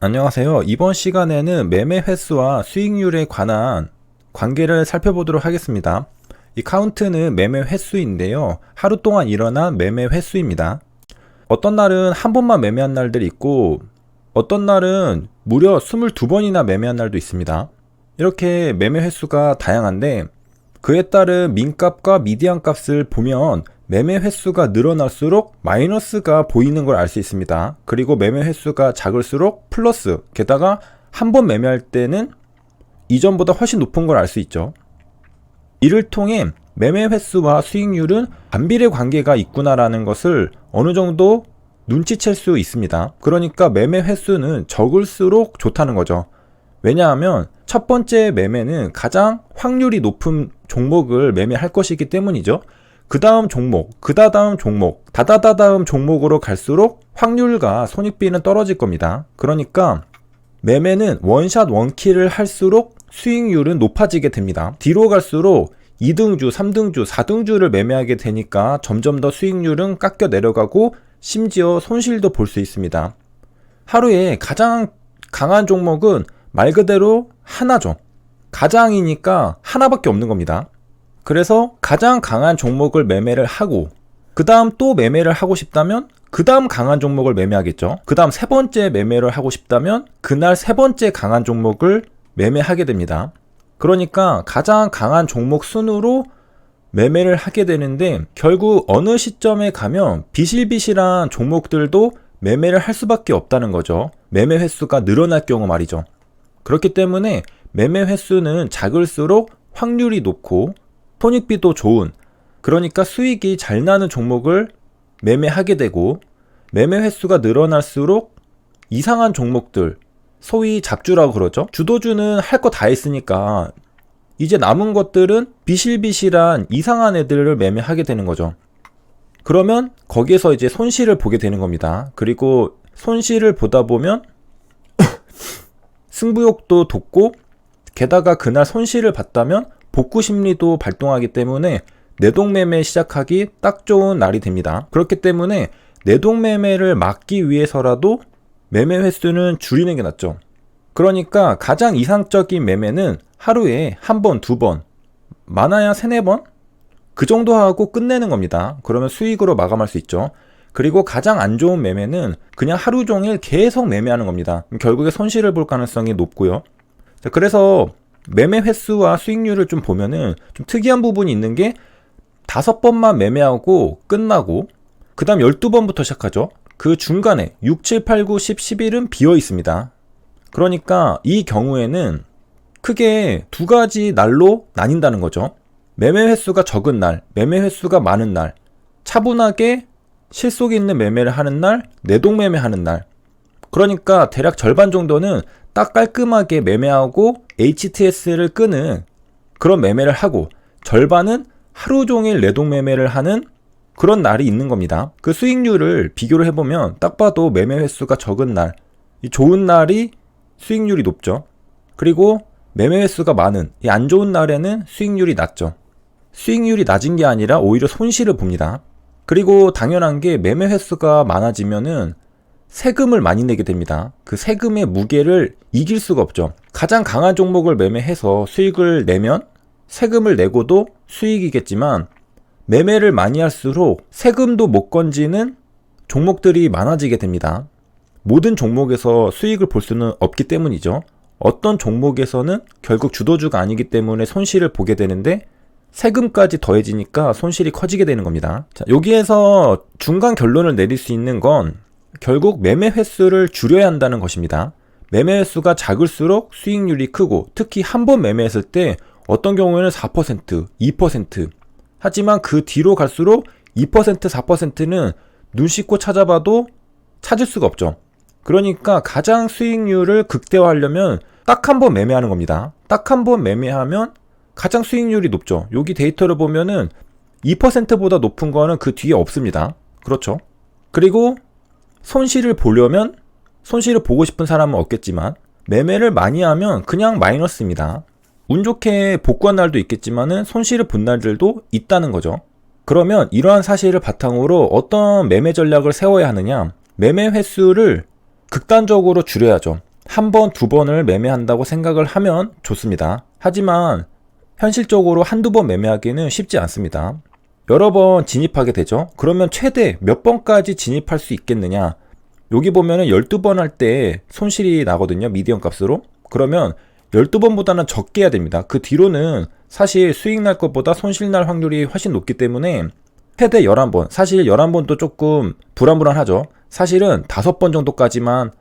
안녕하세요. 이번 시간에는 매매 횟수와 수익률에 관한 관계를 살펴보도록 하겠습니다. 이 카운트는 매매 횟수인데요. 하루 동안 일어난 매매 횟수입니다. 어떤 날은 한 번만 매매한 날들이 있고 어떤 날은 무려 22번이나 매매한 날도 있습니다. 이렇게 매매 횟수가 다양한데 그에 따른 민값과 미디안 값을 보면 매매 횟수가 늘어날수록 마이너스가 보이는 걸 알 수 있습니다. 그리고 매매 횟수가 작을수록 플러스, 게다가 한 번 매매할 때는 이전보다 훨씬 높은 걸 알 수 있죠. 이를 통해 매매 횟수와 수익률은 반비례 관계가 있구나라는 것을 어느 정도 눈치챌 수 있습니다. 그러니까 매매 횟수는 적을수록 좋다는 거죠. 왜냐하면 첫 번째 매매는 가장 확률이 높은 종목을 매매할 것이기 때문이죠. 그 다음 종목, 그다음 종목, 다다다다음 종목으로 갈수록 확률과 손익비는 떨어질 겁니다. 그러니까 매매는 원샷 원킬을 할수록 수익률은 높아지게 됩니다. 뒤로 갈수록 2등주, 3등주, 4등주를 매매하게 되니까 점점 더 수익률은 깎여 내려가고 심지어 손실도 볼 수 있습니다. 하루에 가장 강한 종목은 말 그대로 하나죠. 가장이니까 하나밖에 없는 겁니다. 그래서 가장 강한 종목을 매매를 하고 그 다음 또 매매를 하고 싶다면 그 다음 강한 종목을 매매하겠죠. 그 다음 세 번째 매매를 하고 싶다면 그날 세 번째 강한 종목을 매매하게 됩니다. 그러니까 가장 강한 종목 순으로 매매를 하게 되는데 결국 어느 시점에 가면 비실비실한 종목들도 매매를 할 수밖에 없다는 거죠. 매매 횟수가 늘어날 경우 말이죠. 그렇기 때문에 매매 횟수는 작을수록 확률이 높고 손익비도 좋은, 그러니까 수익이 잘 나는 종목을 매매하게 되고 매매 횟수가 늘어날수록 이상한 종목들, 소위 잡주라고 그러죠. 주도주는 할 거 다 했으니까 이제 남은 것들은 비실비실한 이상한 애들을 매매하게 되는 거죠. 그러면 거기에서 이제 손실을 보게 되는 겁니다. 그리고 손실을 보다 보면 승부욕도 돋고 게다가 그날 손실을 봤다면 복구 심리도 발동하기 때문에 내동매매 시작하기 딱 좋은 날이 됩니다. 그렇기 때문에 내동매매를 막기 위해서라도 매매 횟수는 줄이는 게 낫죠. 그러니까 가장 이상적인 매매는 하루에 한 번, 두 번, 많아야 세네 번? 그 정도 하고 끝내는 겁니다. 그러면 수익으로 마감할 수 있죠. 그리고 가장 안 좋은 매매는 그냥 하루 종일 계속 매매하는 겁니다. 결국에 손실을 볼 가능성이 높고요. 그래서 매매 횟수와 수익률을 좀 보면은 좀 특이한 부분이 있는 게 5번만 매매하고 끝나고 그 다음 12번부터 시작하죠. 그 중간에 6, 7, 8, 9, 10, 11은 비어 있습니다. 그러니까 이 경우에는 크게 두 가지 날로 나뉜다는 거죠. 매매 횟수가 적은 날, 매매 횟수가 많은 날, 차분하게 실속 있는 매매를 하는 날, 내동매매 하는 날. 그러니까 대략 절반 정도는 딱 깔끔하게 매매하고 HTS를 끄는 그런 매매를 하고 절반은 하루 종일 내동매매를 하는 그런 날이 있는 겁니다. 그 수익률을 비교를 해보면 딱 봐도 매매 횟수가 적은 날, 이 좋은 날이 수익률이 높죠. 그리고 매매 횟수가 많은 이 안 좋은 날에는 수익률이 낮죠. 수익률이 낮은 게 아니라 오히려 손실을 봅니다. 그리고 당연한 게 매매 횟수가 많아지면은 세금을 많이 내게 됩니다. 그 세금의 무게를 이길 수가 없죠. 가장 강한 종목을 매매해서 수익을 내면 세금을 내고도 수익이겠지만 매매를 많이 할수록 세금도 못 건지는 종목들이 많아지게 됩니다. 모든 종목에서 수익을 볼 수는 없기 때문이죠. 어떤 종목에서는 결국 주도주가 아니기 때문에 손실을 보게 되는데 세금까지 더해지니까 손실이 커지게 되는 겁니다. 자, 여기에서 중간 결론을 내릴 수 있는 건 결국 매매 횟수를 줄여야 한다는 것입니다. 매매 횟수가 작을수록 수익률이 크고 특히 한 번 매매했을 때 어떤 경우에는 4%, 2% 하지만 그 뒤로 갈수록 2%, 4%는 눈 씻고 찾아봐도 찾을 수가 없죠. 그러니까 가장 수익률을 극대화하려면 딱 한 번 매매하는 겁니다. 딱 한 번 매매하면 가장 수익률이 높죠. 여기 데이터를 보면은 2%보다 높은 거는 그 뒤에 없습니다. 그렇죠. 그리고 손실을 보려면 손실을 보고 싶은 사람은 없겠지만 매매를 많이 하면 그냥 마이너스입니다. 운 좋게 복구한 날도 있겠지만은 손실을 본 날들도 있다는 거죠. 그러면 이러한 사실을 바탕으로 어떤 매매 전략을 세워야 하느냐? 매매 횟수를 극단적으로 줄여야죠. 한 번, 두 번을 매매한다고 생각을 하면 좋습니다. 하지만 현실적으로 한두 번 매매하기는 쉽지 않습니다. 여러 번 진입하게 되죠. 그러면 최대 몇 번까지 진입할 수 있겠느냐? 여기 보면은 12번 할 때 손실이 나거든요. 미디엄 값으로. 그러면 12번보다는 적게 해야 됩니다. 그 뒤로는 사실 수익 날 것보다 손실 날 확률이 훨씬 높기 때문에 최대 11번, 사실 11번도 조금 불안불안하죠. 사실은 5번 정도까지만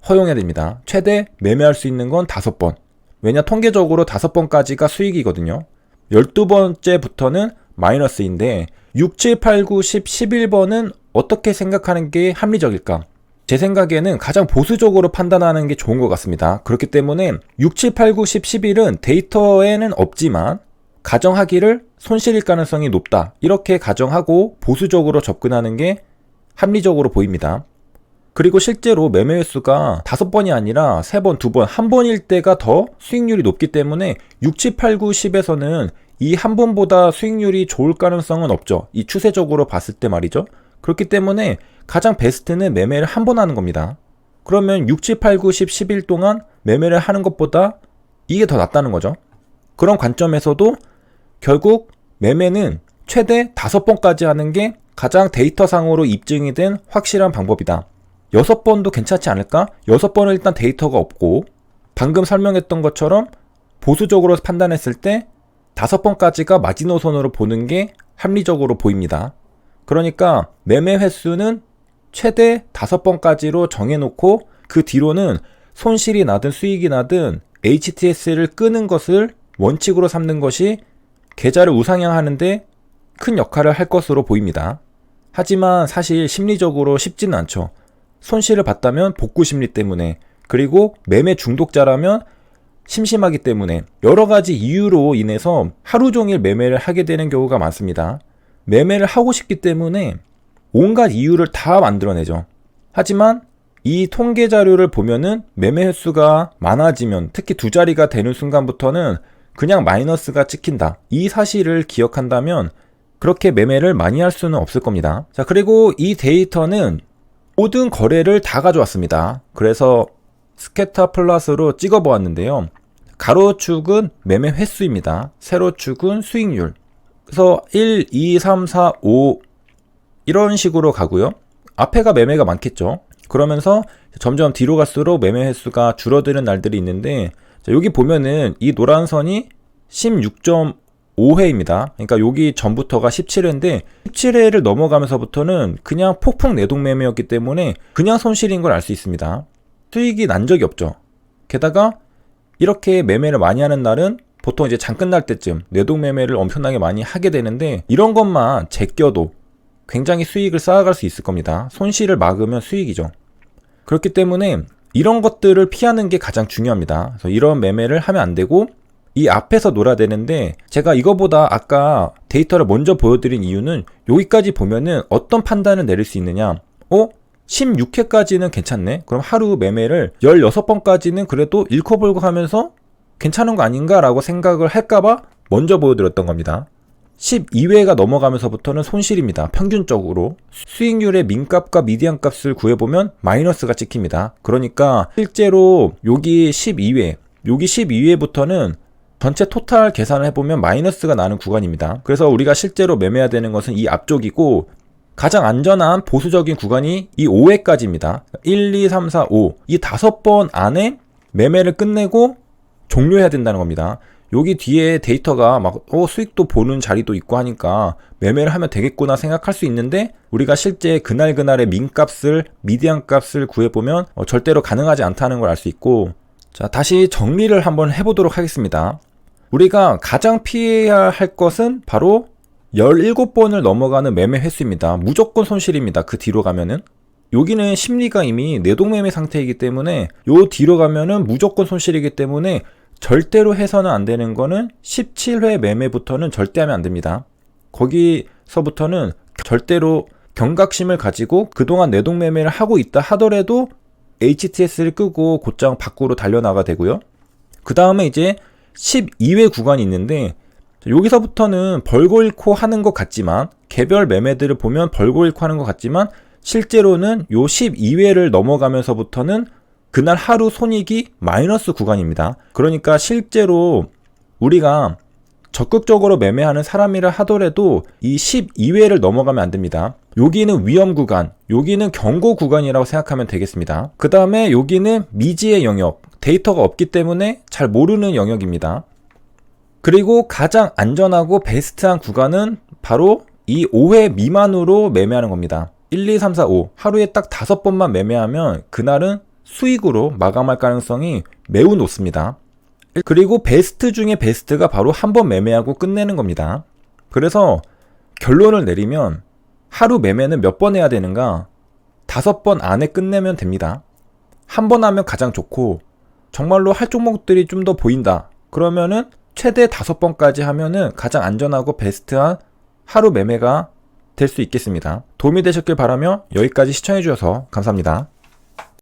허용해야 됩니다. 최대 매매할 수 있는 건 5번. 왜냐, 통계적으로 5번까지가 수익이거든요. 12번째부터는 마이너스인데 6, 7, 8, 9, 10, 11번은 어떻게 생각하는 게 합리적일까? 제 생각에는 가장 보수적으로 판단하는 게 좋은 것 같습니다. 그렇기 때문에 6, 7, 8, 9, 10, 11은 데이터에는 없지만 가정하기를 손실일 가능성이 높다. 이렇게 가정하고 보수적으로 접근하는 게 합리적으로 보입니다. 그리고 실제로 매매 횟수가 5번이 아니라 3번, 2번, 1번일 때가 더 수익률이 높기 때문에 6, 7, 8, 9, 10에서는 이 한 번보다 수익률이 좋을 가능성은 없죠. 이 추세적으로 봤을 때 말이죠. 그렇기 때문에 가장 베스트는 매매를 한 번 하는 겁니다. 그러면 6, 7, 8, 9, 10, 11 동안 매매를 하는 것보다 이게 더 낫다는 거죠. 그런 관점에서도 결국 매매는 최대 5번까지 하는 게 가장 데이터상으로 입증이 된 확실한 방법이다. 6번도 괜찮지 않을까? 6번은 일단 데이터가 없고 방금 설명했던 것처럼 보수적으로 판단했을 때 5번까지가 마지노선으로 보는 게 합리적으로 보입니다. 그러니까 매매 횟수는 최대 5번까지로 정해놓고 그 뒤로는 손실이 나든 수익이 나든 HTS를 끄는 것을 원칙으로 삼는 것이 계좌를 우상향하는데 큰 역할을 할 것으로 보입니다. 하지만 사실 심리적으로 쉽지는 않죠. 손실을 봤다면 복구 심리 때문에, 그리고 매매 중독자라면 심심하기 때문에 여러 가지 이유로 인해서 하루 종일 매매를 하게 되는 경우가 많습니다. 매매를 하고 싶기 때문에 온갖 이유를 다 만들어내죠. 하지만 이 통계 자료를 보면은 매매 횟수가 많아지면, 특히 2자리가 되는 순간부터는 그냥 마이너스가 찍힌다. 이 사실을 기억한다면 그렇게 매매를 많이 할 수는 없을 겁니다. 자, 그리고 이 데이터는 모든 거래를 다 가져왔습니다. 그래서 스캐터 플롯으로 찍어보았는데요. 가로축은 매매 횟수입니다. 세로축은 수익률. 그래서 1, 2, 3, 4, 5 이런 식으로 가고요. 앞에가 매매가 많겠죠. 그러면서 점점 뒤로 갈수록 매매 횟수가 줄어드는 날들이 있는데, 자, 여기 보면은 이 노란 선이 16.5회입니다. 그러니까 여기 전부터가 17회인데 17회를 넘어가면서부터는 그냥 폭풍 내동 매매였기 때문에 그냥 손실인 걸 알 수 있습니다. 수익이 난 적이 없죠. 게다가 이렇게 매매를 많이 하는 날은 보통 이제 장 끝날 때쯤 내동 매매를 엄청나게 많이 하게 되는데, 이런 것만 제껴도 굉장히 수익을 쌓아갈 수 있을 겁니다. 손실을 막으면 수익이죠. 그렇기 때문에 이런 것들을 피하는 게 가장 중요합니다. 그래서 이런 매매를 하면 안 되고 이 앞에서 놀아야 되는데, 제가 이거보다 아까 데이터를 먼저 보여드린 이유는 여기까지 보면은 어떤 판단을 내릴 수 있느냐. 16회까지는 괜찮네. 그럼 하루 매매를 16번까지는 그래도 잃고 벌고 하면서 괜찮은 거 아닌가 라고 생각을 할까봐 먼저 보여드렸던 겁니다. 12회가 넘어가면서부터는 손실입니다. 평균적으로 수익률의 민값과 미디안 값을 구해보면 마이너스가 찍힙니다. 그러니까 실제로 여기 12회부터는 전체 토탈 계산을 해보면 마이너스가 나는 구간입니다. 그래서 우리가 실제로 매매해야 되는 것은 이 앞쪽이고, 가장 안전한 보수적인 구간이 이 5회까지입니다. 1, 2, 3, 4, 5. 이 5번 안에 매매를 끝내고 종료해야 된다는 겁니다. 여기 뒤에 데이터가 막 수익도 보는 자리도 있고 하니까 매매를 하면 되겠구나 생각할 수 있는데, 우리가 실제 그날그날의 민값을, 미디안 값을 구해보면 절대로 가능하지 않다는 걸 알 수 있고, 자, 다시 정리를 한번 해보도록 하겠습니다. 우리가 가장 피해야 할 것은 바로 17번을 넘어가는 매매 횟수입니다. 무조건 손실입니다. 그 뒤로 가면은. 여기는 심리가 이미 내동매매 상태이기 때문에 요 뒤로 가면은 무조건 손실이기 때문에 절대로 해서는 안 되는 거는 17회 매매부터는 절대 하면 안 됩니다. 거기서부터는 절대로 경각심을 가지고 그동안 내동매매를 하고 있다 하더라도 HTS를 끄고 곧장 밖으로 달려나가 되고요. 그 다음에 이제 12회 구간이 있는데, 여기서부터는 벌고 잃고 하는 것 같지만, 개별 매매들을 보면 벌고 잃고 하는 것 같지만, 실제로는 요 12회를 넘어가면서부터는 그날 하루 손익이 마이너스 구간입니다. 그러니까 실제로 우리가 적극적으로 매매하는 사람이라 하더라도 이 12회를 넘어가면 안 됩니다. 여기는 위험 구간, 여기는 경고 구간이라고 생각하면 되겠습니다. 그 다음에 여기는 미지의 영역, 데이터가 없기 때문에 잘 모르는 영역입니다. 그리고 가장 안전하고 베스트한 구간은 바로 이 5회 미만으로 매매하는 겁니다. 1, 2, 3, 4, 5 하루에 딱 5번만 매매하면 그날은 수익으로 마감할 가능성이 매우 높습니다. 그리고 베스트 중에 베스트가 바로 한 번 매매하고 끝내는 겁니다. 그래서 결론을 내리면 하루 매매는 몇 번 해야 되는가? 5번 안에 끝내면 됩니다. 한 번 하면 가장 좋고 정말로 할 종목들이 좀 더 보인다. 그러면은 최대 5번까지 하면은 가장 안전하고 베스트한 하루 매매가 될 수 있겠습니다. 도움이 되셨길 바라며 여기까지 시청해 주셔서 감사합니다.